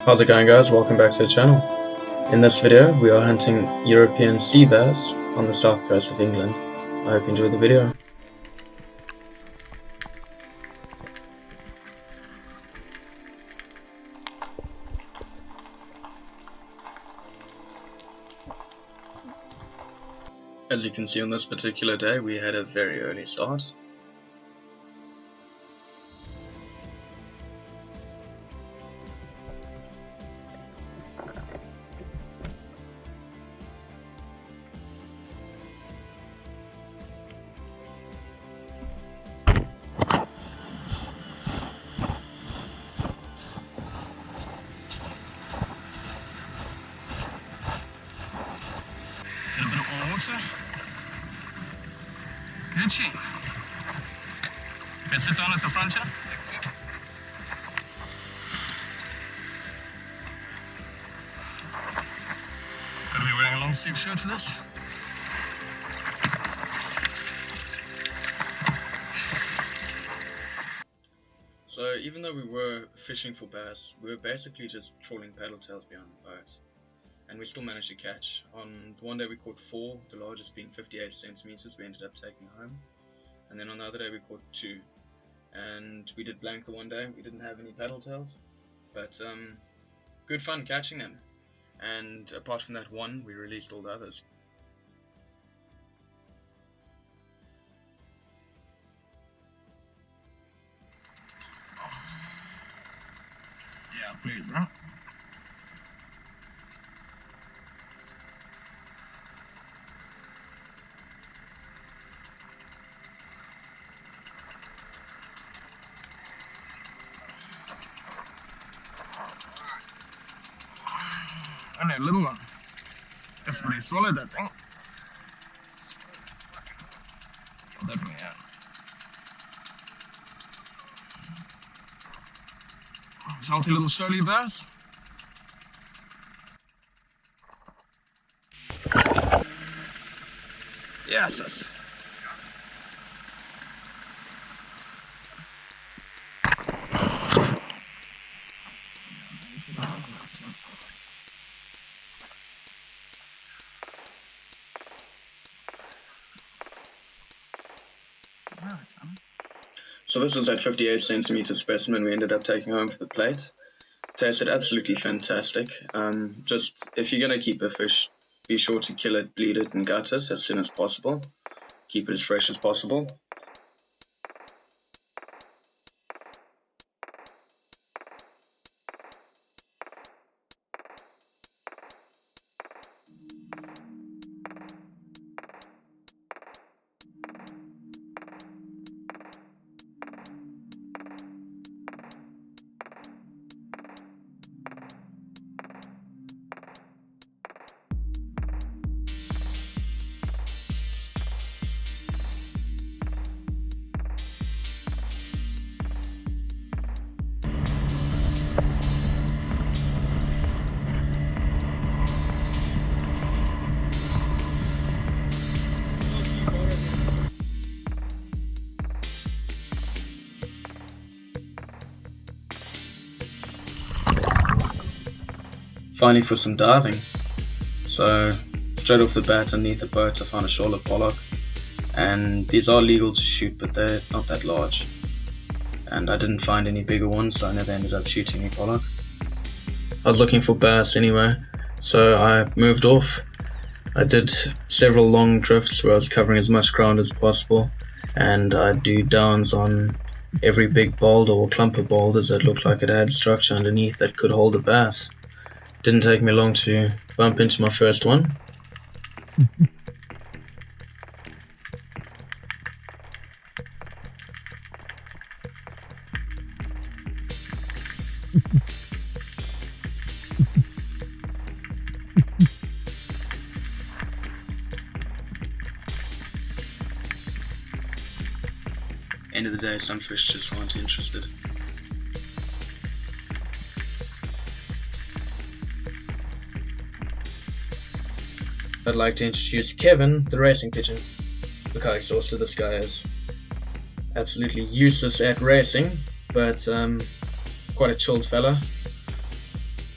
How's it going, guys? Welcome back to the channel. In this video we are hunting European sea bass on the south coast of England. I hope you enjoy the video. As you can see, on this particular day we had a very early start. Good shit. Can sit down at the front here. Gotta be wearing a long sleeve shirt for this. So even though we were fishing for bass, we were basically just trawling paddle tails behind the boat. And we still managed to catch. On one day we caught 4, the largest being 58 centimeters. We ended up taking home. And then on the other day we caught 2. And we did blank the one day. We didn't have any paddle tails, but good fun catching them. And apart from that one, we released all the others. Yeah, please, bro. And that little one. That's pretty swallowed, that thing. Definitely, yeah. Salty little shoaly bass. Yes, yes. So this was that 58 centimeter specimen we ended up taking home for the plate. Tasted absolutely fantastic. Just if you're going to keep a fish, be sure to kill it, bleed it and gut it as soon as possible. Keep it as fresh as possible. Finally for some diving. So straight off the bat underneath the boat I found a shoal of pollock, and these are legal to shoot but they're not that large, and I didn't find any bigger ones, so I never ended up shooting any pollock. I was looking for bass anyway, so I moved off. I did several long drifts where I was covering as much ground as possible, and I'd do downs on every big boulder or clump of boulders that looked like it had structure underneath that could hold a bass. Didn't take me long to bump into my first one. End of the day, some fish just aren't interested. I'd like to introduce Kevin, the racing pigeon. Look how exhausted this guy is. Absolutely useless at racing, but quite a chilled fella.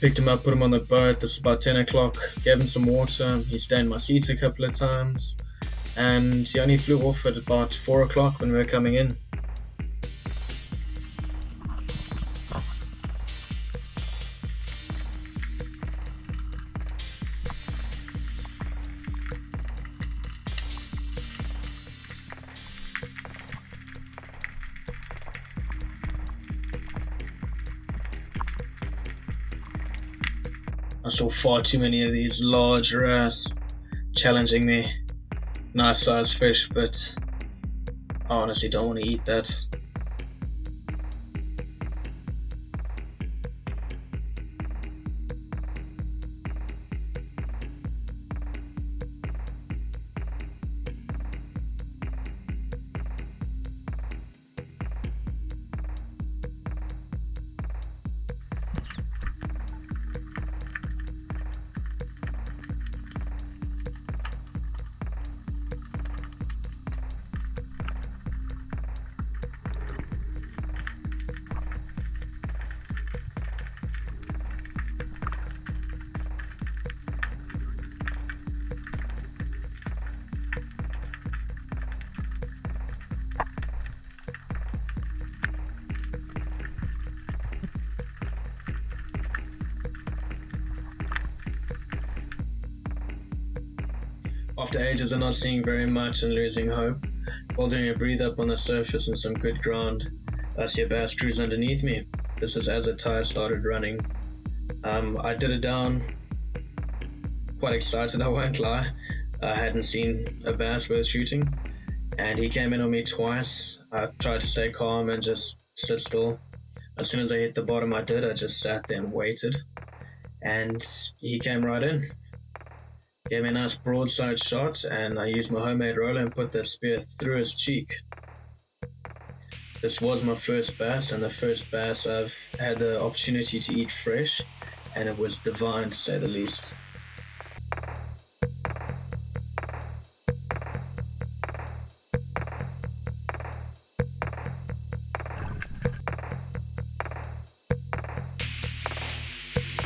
Picked him up, put him on the boat. This is about 10 o'clock. Gave him some water. He stained my seats a couple of times. And he only flew off at about 4 o'clock when we were coming in. I saw far too many of these large wrasse challenging me. Nice sized fish, but I honestly don't want to eat that. After ages of not seeing very much and losing hope, while doing a breathe up on the surface and some good ground, I see a bass cruise underneath me. This is as the tide started running. I did it down, quite excited, I won't lie. I hadn't seen a bass worth shooting, and he came in on me twice. I tried to stay calm and just sit still. As soon as I hit the bottom, I just sat there and waited, and he came right in. Gave me a nice broadside shot, and I used my homemade roller and put that spear through his cheek. This was my first bass, and the first bass I've had the opportunity to eat fresh, and it was divine to say the least.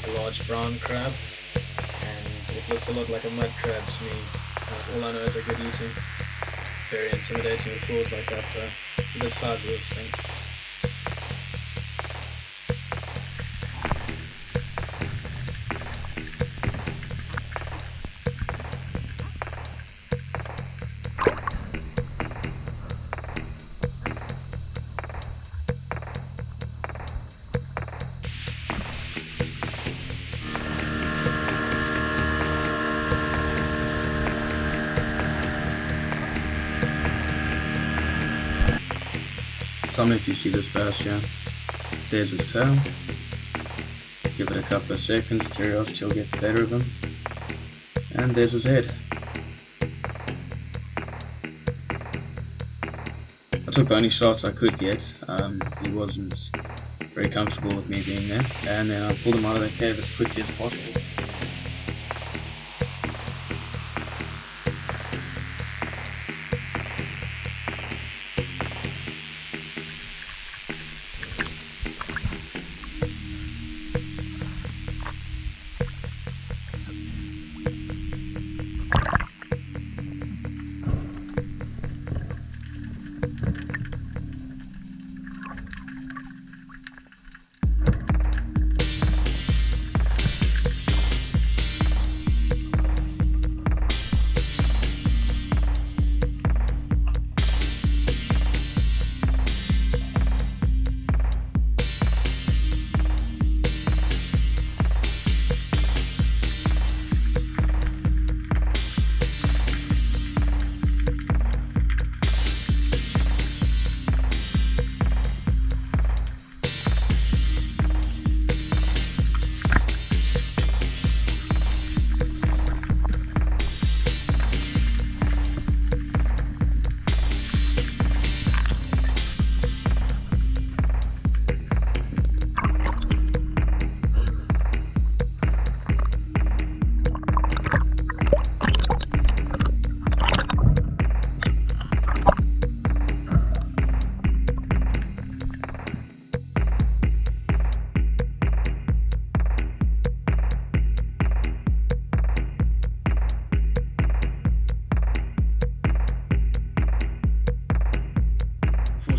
A large brown crab. It looks a lot like a mud crab to me. All I know is they're good eating. Very intimidating with claws like that though. The size of this thing. Tell me if you see this bass here. There's his tail. Give it a couple of seconds, curiosity will get the better of him. And there's his head. I took the only shots I could get. He wasn't very comfortable with me being there. And then I pulled him out of the cave as quickly as possible.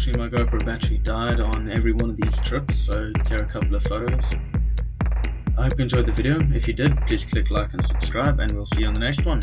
unfortunately my GoPro battery died on every one of these trips, so here are a couple of photos. I hope you enjoyed the video. If you did, please click like and subscribe, and we'll see you on the next one.